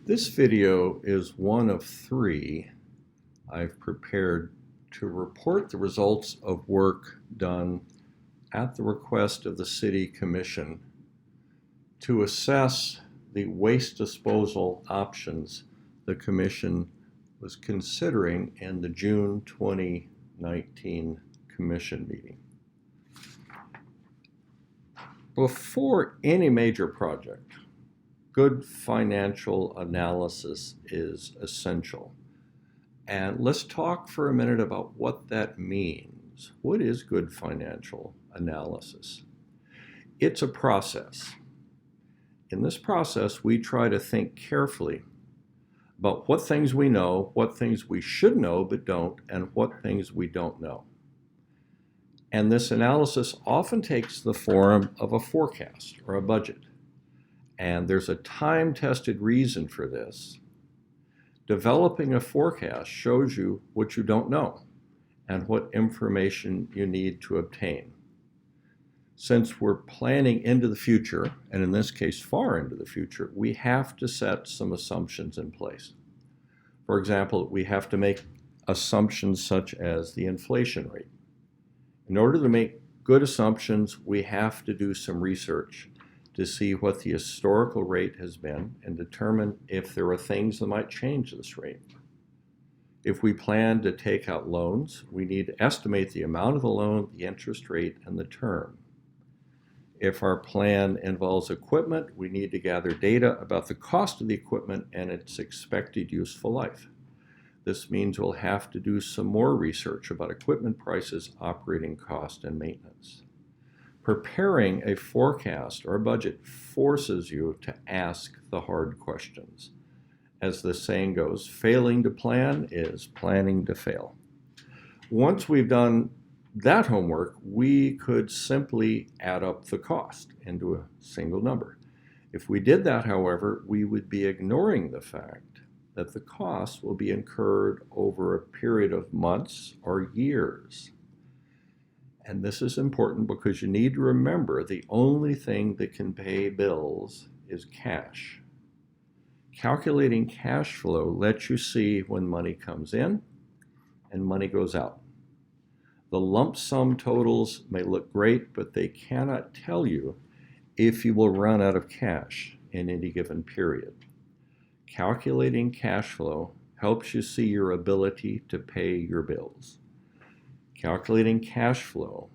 This video is one of three I've prepared to report the results of work done at the request of the City Commission to assess the waste disposal options the Commission was considering in the June 2019 Commission meeting. Before any major project, good financial analysis is essential. And let's talk for a minute about what that means. What is good financial analysis? It's a process. In this process, we try to think carefully about what things we know, what things we should know but don't, and what things we don't know. And this analysis often takes the form of a forecast or a budget. And there's a time-tested reason for this. Developing a forecast shows you what you don't know and what information you need to obtain. Since we're planning into the future, and in this case far into the future, we have to set some assumptions in place. For example, we have to make assumptions such as the inflation rate. In order to make good assumptions, we have to do some research to see what the historical rate has been and determine if there are things that might change this rate. If we plan to take out loans, we need to estimate the amount of the loan, the interest rate, and the term. If our plan involves equipment, we need to gather data about the cost of the equipment and its expected useful life. This means we'll have to do some more research about equipment prices, operating cost, and maintenance. Preparing a forecast or budget forces you to ask the hard questions. As the saying goes, failing to plan is planning to fail. Once we've done that homework, we could simply add up the cost into a single number. If we did that, however, we would be ignoring the fact that the cost will be incurred over a period of months or years. And this is important because you need to remember the only thing that can pay bills is cash. Calculating cash flow lets you see when money comes in and money goes out. The lump sum totals may look great, but they cannot tell you if you will run out of cash in any given period. Calculating cash flow helps you see your ability to pay your bills. Calculating cash flow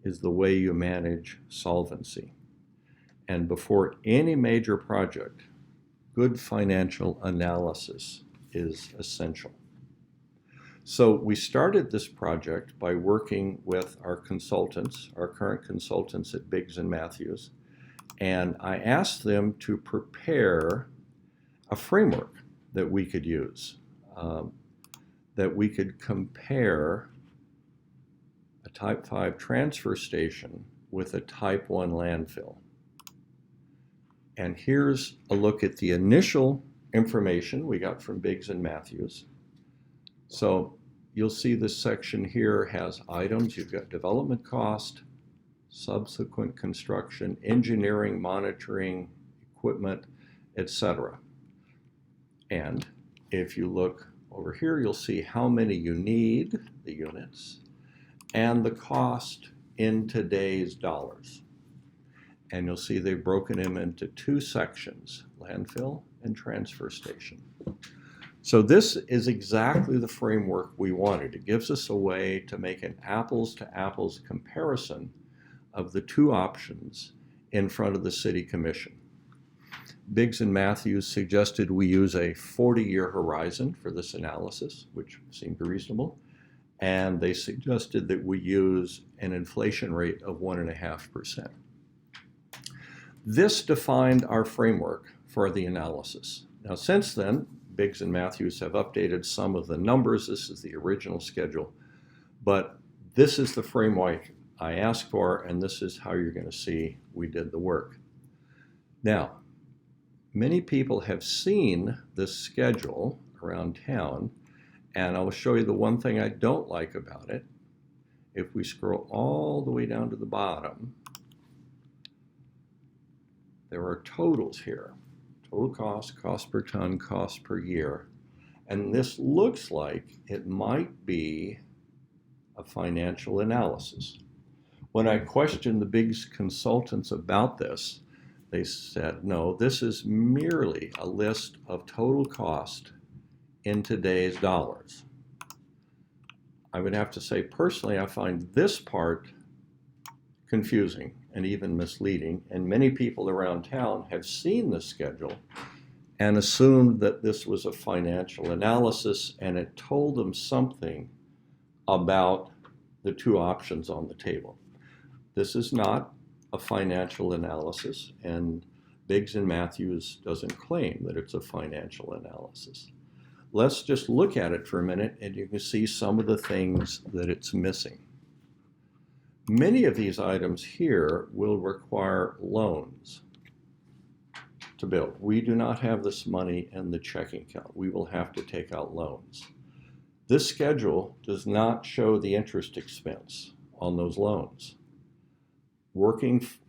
is the way you manage solvency. And before any major project, good financial analysis is essential. So we started this project by working with our consultants, our current consultants at Biggs & Matthews, and I asked them to prepare a framework that we could use, that we could compare a Type 5 transfer station with a Type 1 landfill. And here's a look at the initial information we got from Biggs & Matthews. So you'll see this section here has items. You've got development cost, subsequent construction, engineering, monitoring, equipment, etc. And if you look over here, you'll see how many you need, the units, and the cost in today's dollars. And you'll see they've broken them into two sections, landfill and transfer station. So this is exactly the framework we wanted. It gives us a way to make an apples-to-apples comparison of the two options in front of the City Commission. Biggs & Matthews suggested we use a 40-year horizon for this analysis, which seemed reasonable. And they suggested that we use an inflation rate of 1.5%. This defined our framework for the analysis. Now, since then, Biggs & Matthews have updated some of the numbers. This is the original schedule, but this is the framework I asked for, and this is how you're going to see we did the work. Now, many people have seen this schedule around town, and I'll show you the one thing I don't like about it. If we scroll all the way down to the bottom, there are totals here. Total cost, cost per ton, cost per year. And this looks like it might be a financial analysis. When I questioned the big consultants about this, they said, no, this is merely a list of total cost in today's dollars. I would have to say, personally, I find this part confusing and even misleading, and many people around town have seen the schedule and assumed that this was a financial analysis and it told them something about the two options on the table. This is not a financial analysis, and Biggs and Matthews doesn't claim that it's a financial analysis. Let's just look at it for a minute and you can see some of the things that it's missing. Many of these items here will require loans to build. We do not have this money in the checking account. We will have to take out loans. This schedule does not show the interest expense on those loans.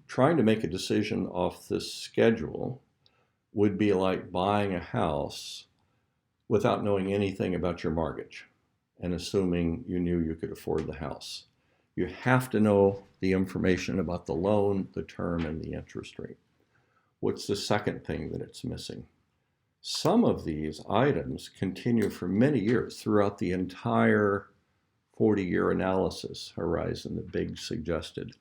Trying to make a decision off this schedule would be like buying a house without knowing anything about your mortgage and assuming you knew you could afford the house. You have to know the information about the loan, the term, and the interest rate. What's the second thing that it's missing? Some of these items continue for many years throughout the entire 40-year analysis horizon that Biggs suggested.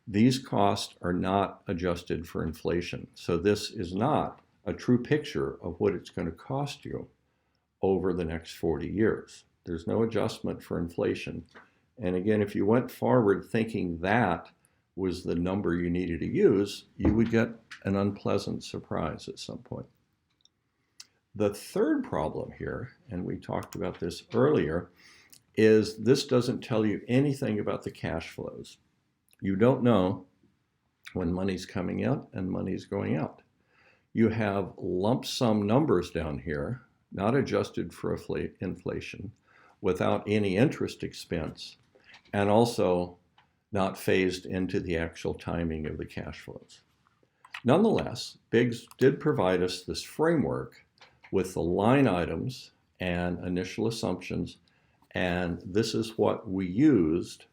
These costs are not adjusted for inflation. So this is not a true picture of what it's going to cost you over the next 40 years. There's no adjustment for inflation. And again, if you went forward thinking that was the number you needed to use, you would get an unpleasant surprise at some point. The third problem here, and we talked about this earlier, is this doesn't tell you anything about the cash flows. You don't know when money's coming in and money's going out. You have lump sum numbers down here, not adjusted for inflation, without any interest expense, and also not phased into the actual timing of the cash flows. Nonetheless, Biggs did provide us this framework with the line items and initial assumptions, and this is what we used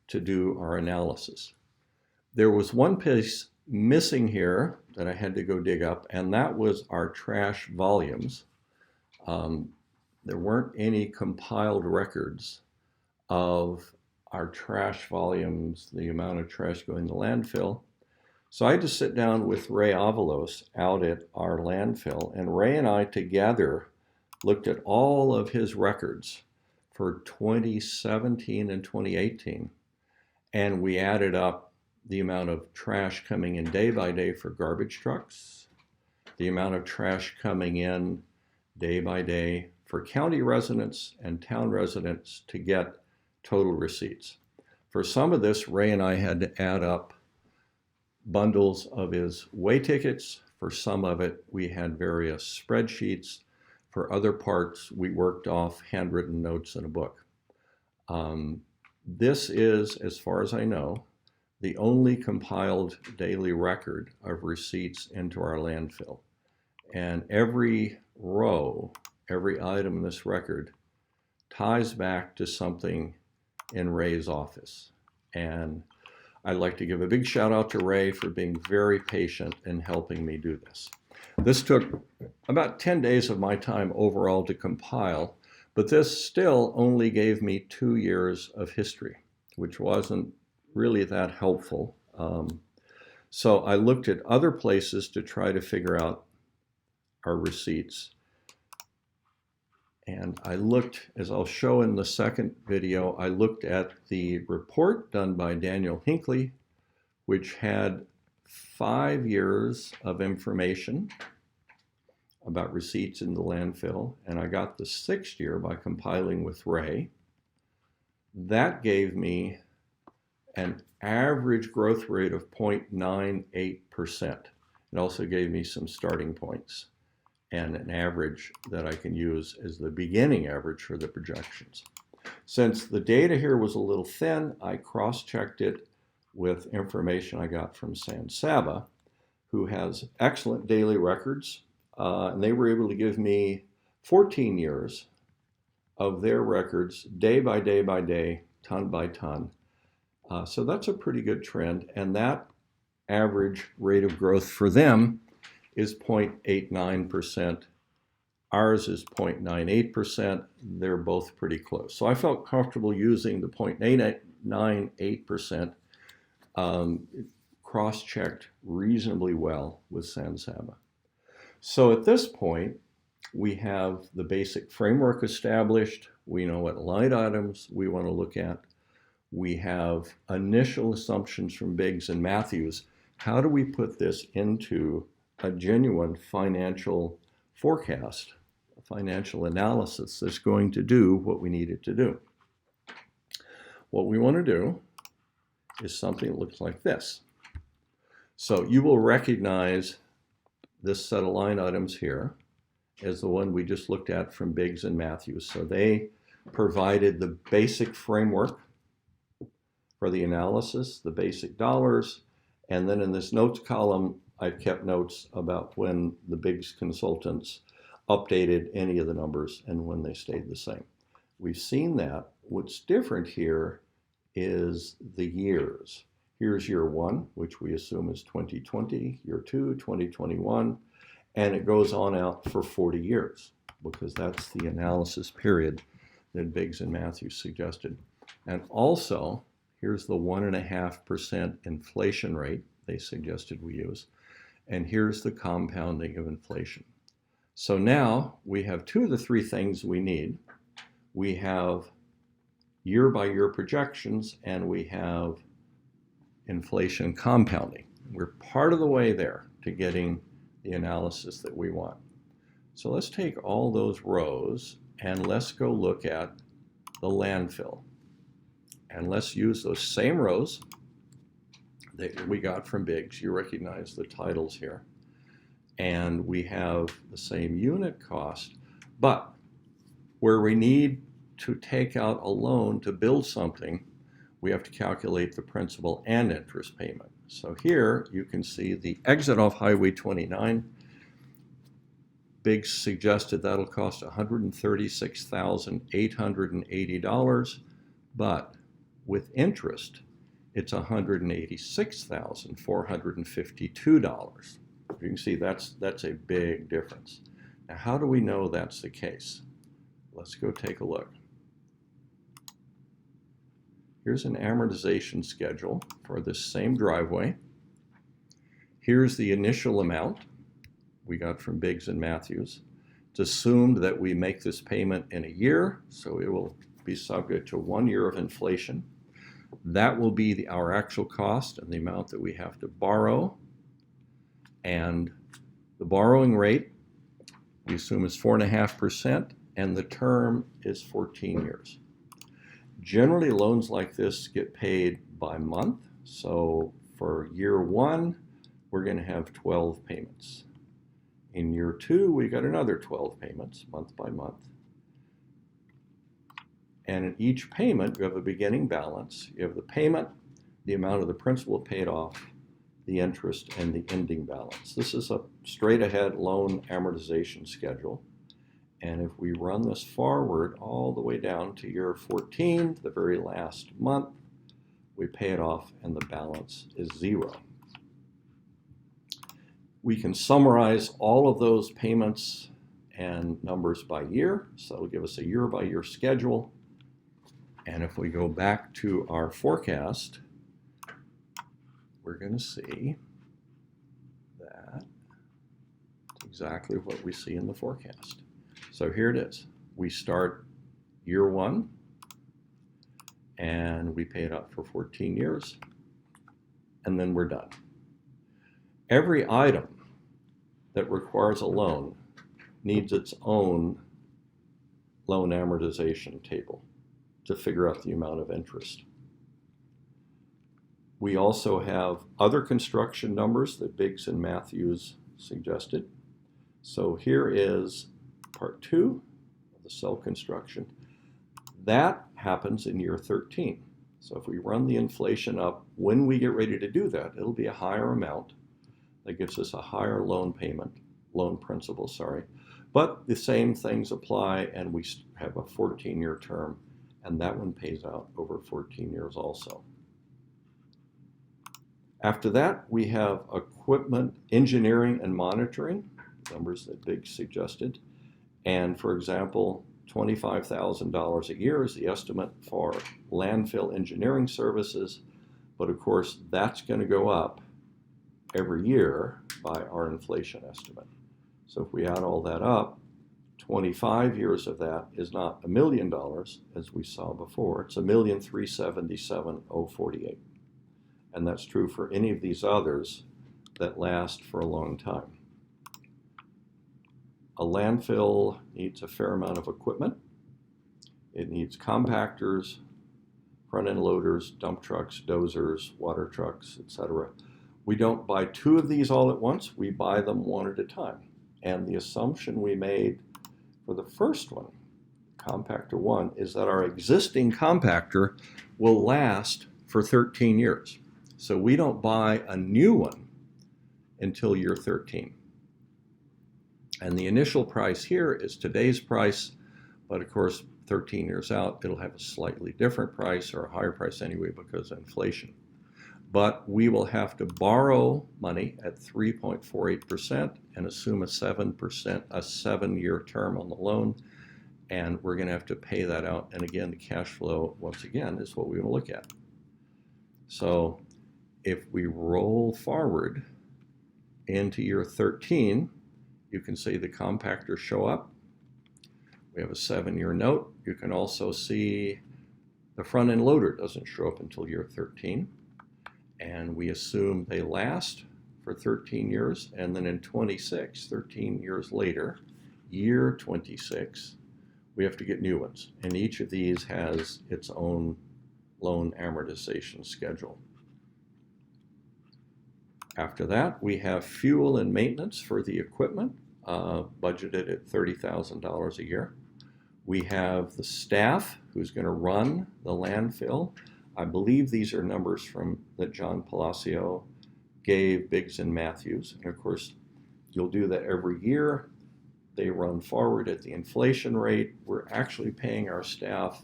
to do our analysis. There was one piece missing here that I had to go dig up, and that was our trash volumes. There weren't any compiled records of our trash volumes, the amount of trash going to landfill. So I had to sit down with Ray Avalos out at our landfill, and Ray and I together looked at all of his records for 2017 and 2018. And we added up the amount of trash coming in day by day for garbage trucks, the amount of trash coming in day by day for county residents and town residents to get total receipts. For some of this, Ray and I had to add up bundles of his way tickets. For some of it, we had various spreadsheets. For other parts, we worked off handwritten notes in a book. This is, as far as I know, the only compiled daily record of receipts into our landfill. And every row, every item in this record ties back to something in Ray's office. And I'd like to give a big shout out to Ray for being very patient in helping me do this. This took about 10 days of my time overall to compile, but this still only gave me 2 years of history, which wasn't really that helpful. So I looked at other places to try to figure out our receipts. And I looked, as I'll show in the second video, I looked at the report done by Daniel Hinckley, which had 5 years of information about receipts in the landfill. And I got the 6th year by compiling with Ray. That gave me an average growth rate of 0.98%. It also gave me some starting points and an average that I can use as the beginning average for the projections. Since the data here was a little thin, I cross-checked it with information I got from San Saba, who has excellent daily records and they were able to give me 14 years of their records, day by day by day, ton by ton. So that's a pretty good trend, and that average rate of growth for them is 0.89%. Ours is 0.98%. They're both pretty close. So I felt comfortable using the 0.98%, cross-checked reasonably well with San Saba. So at this point, we have the basic framework established. We know what line items we want to look at. We have initial assumptions from Biggs and Matthews. How do we put this into a genuine financial forecast, a financial analysis that's going to do what we need it to do? What we want to do is something that looks like this. So you will recognize this set of line items here as the one we just looked at from Biggs and Matthews. So they provided the basic framework for the analysis, the basic dollars, and then in this notes column, I've kept notes about when the Biggs consultants updated any of the numbers and when they stayed the same. We've seen that. What's different here is the years. Here's year one, which we assume is 2020, year two, 2021, and it goes on out for 40 years because that's the analysis period that Biggs and Matthews suggested. And also, here's the 1.5% inflation rate they suggested we use, and here's the compounding of inflation. So now we have two of the three things we need. We have year-by-year projections, and we have inflation compounding. We're part of the way there to getting the analysis that we want. So let's take all those rows and let's go look at the landfill. And let's use those same rows that we got from Biggs. You recognize the titles here. And we have the same unit cost, but where we need to take out a loan to build something, we have to calculate the principal and interest payment. So here you can see the exit off Highway 29. Biggs suggested that'll cost $136,880, but with interest, it's $186,452. You can see that's a big difference. Now, how do we know that's the case? Let's go take a look. Here's an amortization schedule for this same driveway. Here's the initial amount we got from Biggs and Matthews. It's assumed that we make this payment in a year, so it will be subject to 1 year of inflation. That will be our actual cost and the amount that we have to borrow. And the borrowing rate, we assume, is 4.5%, and the term is 14 years. Generally, loans like this get paid by month. So for year one, we're going to have 12 payments. In year two, we got another 12 payments, month by month. And in each payment, you have a beginning balance. You have the payment, the amount of the principal paid off, the interest, and the ending balance. This is a straight-ahead loan amortization schedule. And if we run this forward all the way down to year 14, the very last month, we pay it off and the balance is zero. We can summarize all of those payments and numbers by year, so it'll give us a year-by-year schedule. And if we go back to our forecast, we're going to see that it's exactly what we see in the forecast. So here it is. We start year one, and we pay it up for 14 years, and then we're done. Every item that requires a loan needs its own loan amortization table to figure out the amount of interest. We also have other construction numbers that Biggs and Matthews suggested. So here is part 2 of the cell construction. That happens in year 13. So if we run the inflation up, when we get ready to do that, it'll be a higher amount that gives us a higher loan payment loan principal, sorry. But the same things apply, and we have a 14-year term, and that one pays out over 14 years also. After that, we have equipment engineering and monitoring, numbers that Biggs suggested. And for example, $25,000 a year is the estimate for landfill engineering services. But of course, that's going to go up every year by our inflation estimate. So if we add all that up, 25 years of that is not $1 million, as we saw before. It's $1,377,048. And that's true for any of these others that last for a long time. A landfill needs a fair amount of equipment. It needs compactors, front-end loaders, dump trucks, dozers, water trucks, etc. We don't buy 2 of these all at once. We buy them one at a time. And the assumption we made for the first one, compactor 1, is that our existing compactor will last for 13 years. So we don't buy a new one until year 13. And the initial price here is today's price, but of course, 13 years out, it'll have a slightly different price or a higher price anyway because of inflation. But we will have to borrow money at 3.48% and assume a 7%, a 7-year term on the loan, and we're going to have to pay that out. And again, the cash flow, once again, is what we will look at. So if we roll forward into year 13, you can see the compactors show up. We have a 7-year note. You can also see the front-end loader doesn't show up until year 13. And we assume they last for 13 years. And then in 26, 13 years later, year 26, we have to get new ones. And each of these has its own loan amortization schedule. After that, we have fuel and maintenance for the equipment, budgeted at $30,000 a year. We have the staff who's going to run the landfill. I believe these are numbers that John Palacio gave Biggs and Matthews. And of course, you'll do that every year. They run forward at the inflation rate. We're actually paying our staff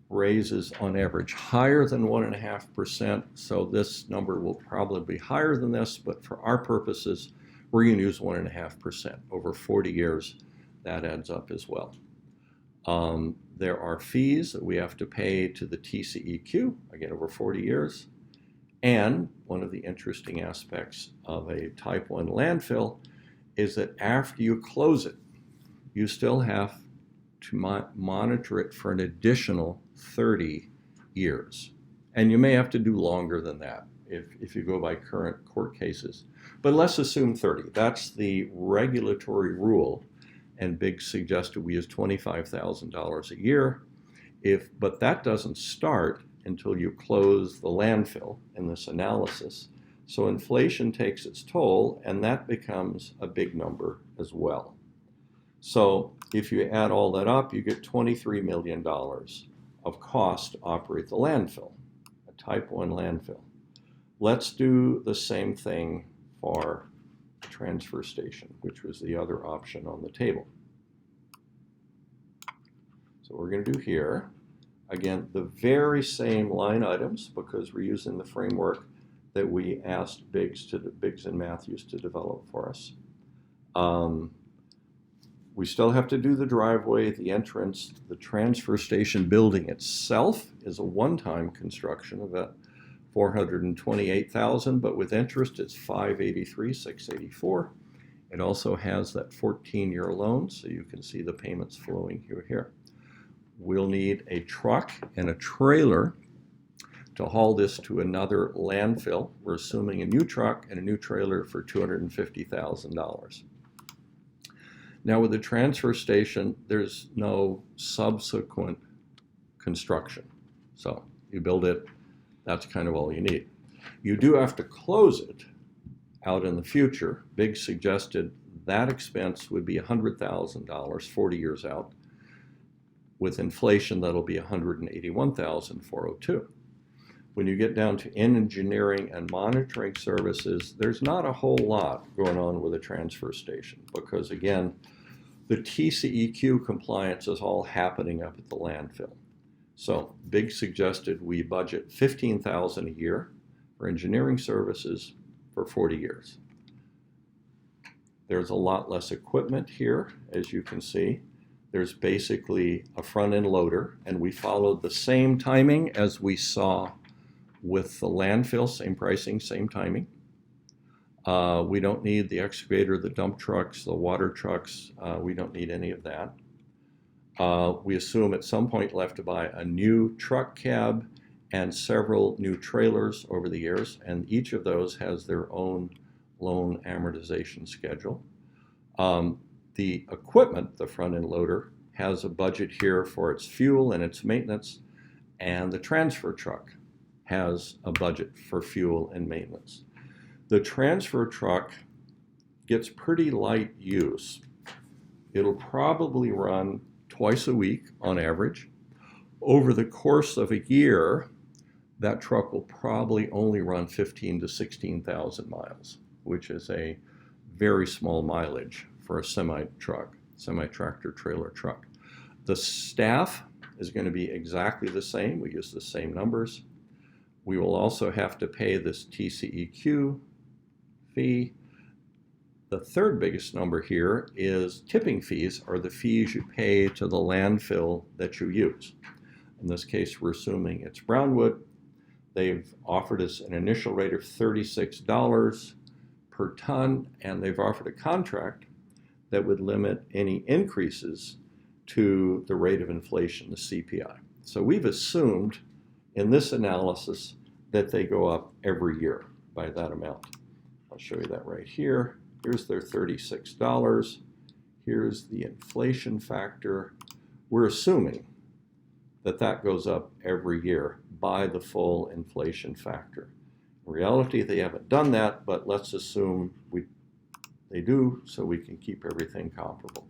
raises on average higher than 1.5%. So this number will probably be higher than this, but for our purposes, we're going to use 1.5%. Over 40 years, that adds up as well. There are fees that we have to pay to the TCEQ, again, over 40 years. And one of the interesting aspects of a type 1 landfill is that after you close it, you still have to monitor it for an additional 30 years. And you may have to do longer than that if you go by current court cases. But let's assume 30. That's the regulatory rule. And Biggs suggested we use $25,000 a year. But that doesn't start until you close the landfill in this analysis. So inflation takes its toll, and that becomes a big number as well. So if you add all that up, you get $23 million of cost to operate the landfill, a type 1 landfill. Let's do the same thing for the transfer station, which was the other option on the table. So what we're going to do here, again, the very same line items, because we're using the framework that we asked Biggs and Matthews to develop for us. We still have to do the driveway, the entrance. The transfer station building itself is a one-time construction of about $428,000, but with interest it's $583,684. It also has that 14-year loan, so you can see the payments flowing here. We'll need a truck and a trailer to haul this to another landfill. We're assuming a new truck and a new trailer for $250,000. Now with the transfer station, there's no subsequent construction. So you build it, that's kind of all you need. You do have to close it out in the future. Biggs suggested that expense would be $100,000 40 years out. With inflation, that'll be $181,402. When you get down to engineering and monitoring services, there's not a whole lot going on with a transfer station because, again, the TCEQ compliance is all happening up at the landfill. So Big suggested we budget $15,000 a year for engineering services for 40 years. There's a lot less equipment here, as you can see. There's basically a front-end loader, and we followed the same timing as we saw with the landfill, same pricing, same timing. We don't need the excavator, the dump trucks, the water trucks. We don't need any of that. We assume at some point we'll have to buy a new truck cab and several new trailers over the years, and each of those has their own loan amortization schedule. The equipment, the front-end loader, has a budget here for its fuel and its maintenance, and the transfer truck has a budget for fuel and maintenance. The transfer truck gets pretty light use. It'll probably run twice a week on average. Over the course of a year, that truck will probably only run 15 to 16,000 miles, which is a very small mileage for a semi-tractor trailer truck. The staff is going to be exactly the same. We use the same numbers. We will also have to pay this TCEQ fee. The third biggest number here is tipping fees, or the fees you pay to the landfill that you use. In this case, we're assuming it's Brownwood. They've offered us an initial rate of $36 per ton, and they've offered a contract that would limit any increases to the rate of inflation, the CPI. So we've assumed in this analysis that they go up every year by that amount. I'll show you that right here. Here's their $36. Here's the inflation factor. We're assuming that that goes up every year by the full inflation factor. In reality, they haven't done that, but let's assume they do so we can keep everything comparable.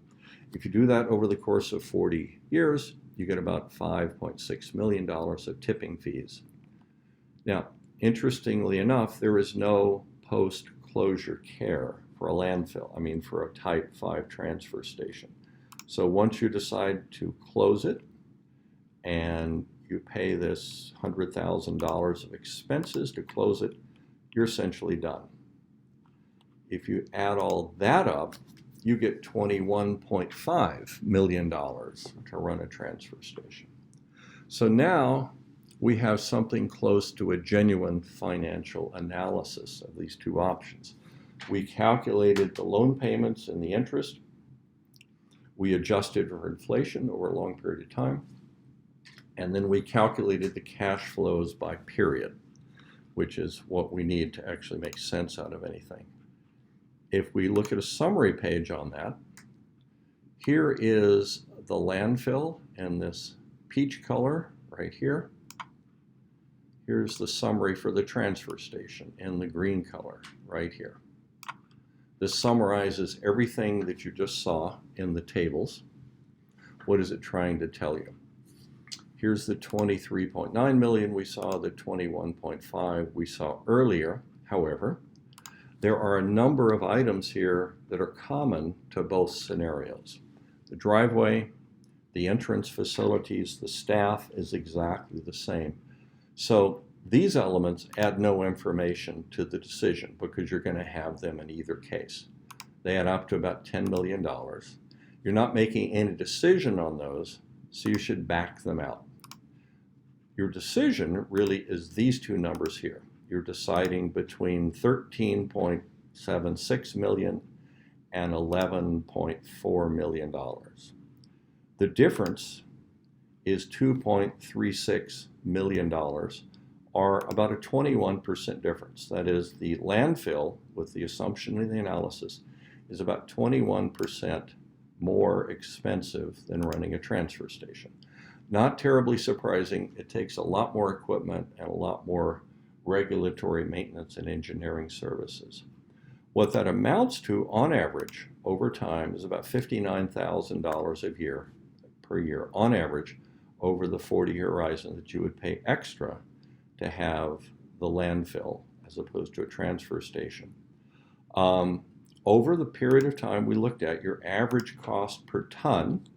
If you do that over the course of 40 years, you get about $5.6 million of tipping fees. Now, interestingly enough, there is no post-closure care for a landfill, for a Type 5 transfer station. So once you decide to close it and you pay this $100,000 of expenses to close it, you're essentially done. If you add all that up, you get $21.5 million to run a transfer station. So now we have something close to a genuine financial analysis of these two options. We calculated the loan payments and the interest. We adjusted for inflation over a long period of time. And then we calculated the cash flows by period, which is what we need to actually make sense out of anything. If we look at a summary page on that, here is the landfill in this peach color right here. Here's the summary for the transfer station in the green color right here. This summarizes everything that you just saw in the tables. What is it trying to tell you? Here's the 23.9 million we saw, the 21.5 we saw earlier. However, there are a number of items here that are common to both scenarios. The driveway, the entrance facilities, the staff is exactly the same. So these elements add no information to the decision because you're going to have them in either case. They add up to about $10 million. You're not making any decision on those, so you should back them out. Your decision really is these two numbers here. You're deciding between $13.76 million and $11.4 million. The difference is $2.36 million, or about a 21% difference. That is, the landfill, with the assumption in the analysis, is about 21% more expensive than running a transfer station. Not terribly surprising. It takes a lot more equipment and a lot more regulatory maintenance and engineering services. What that amounts to on average over time is about $59,000 per year on average over the 40-year horizon that you would pay extra to have the landfill as opposed to a transfer station. Over the period of time we looked at, your average cost per ton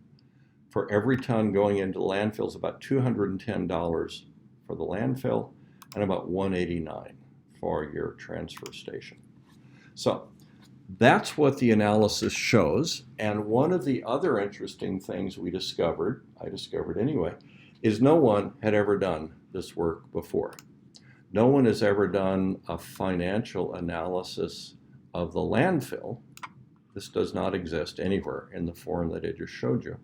for every ton going into the landfill is about $210 for the landfill and about $189 for your transfer station. So that's what the analysis shows. And one of the other interesting things I discovered anyway, is no one had ever done this work before. No one has ever done a financial analysis of the landfill. This does not exist anywhere in the form that I just showed you.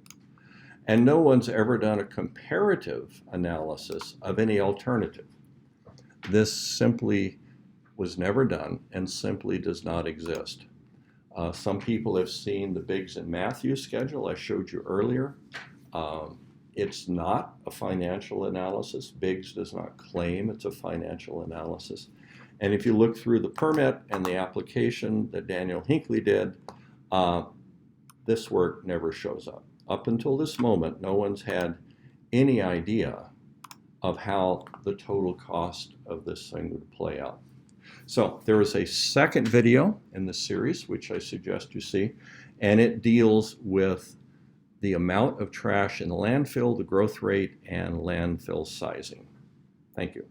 And no one's ever done a comparative analysis of any alternative. This simply was never done and simply does not exist. Some people have seen the Biggs and Matthews schedule I showed you earlier. It's not a financial analysis. Biggs does not claim it's a financial analysis. And if you look through the permit and the application that Daniel Hinckley did, this work never shows up. Up until this moment, no one's had any idea of how the total cost of this thing would play out. So there is a second video in the series, which I suggest you see, and it deals with the amount of trash in the landfill, the growth rate, and landfill sizing. Thank you.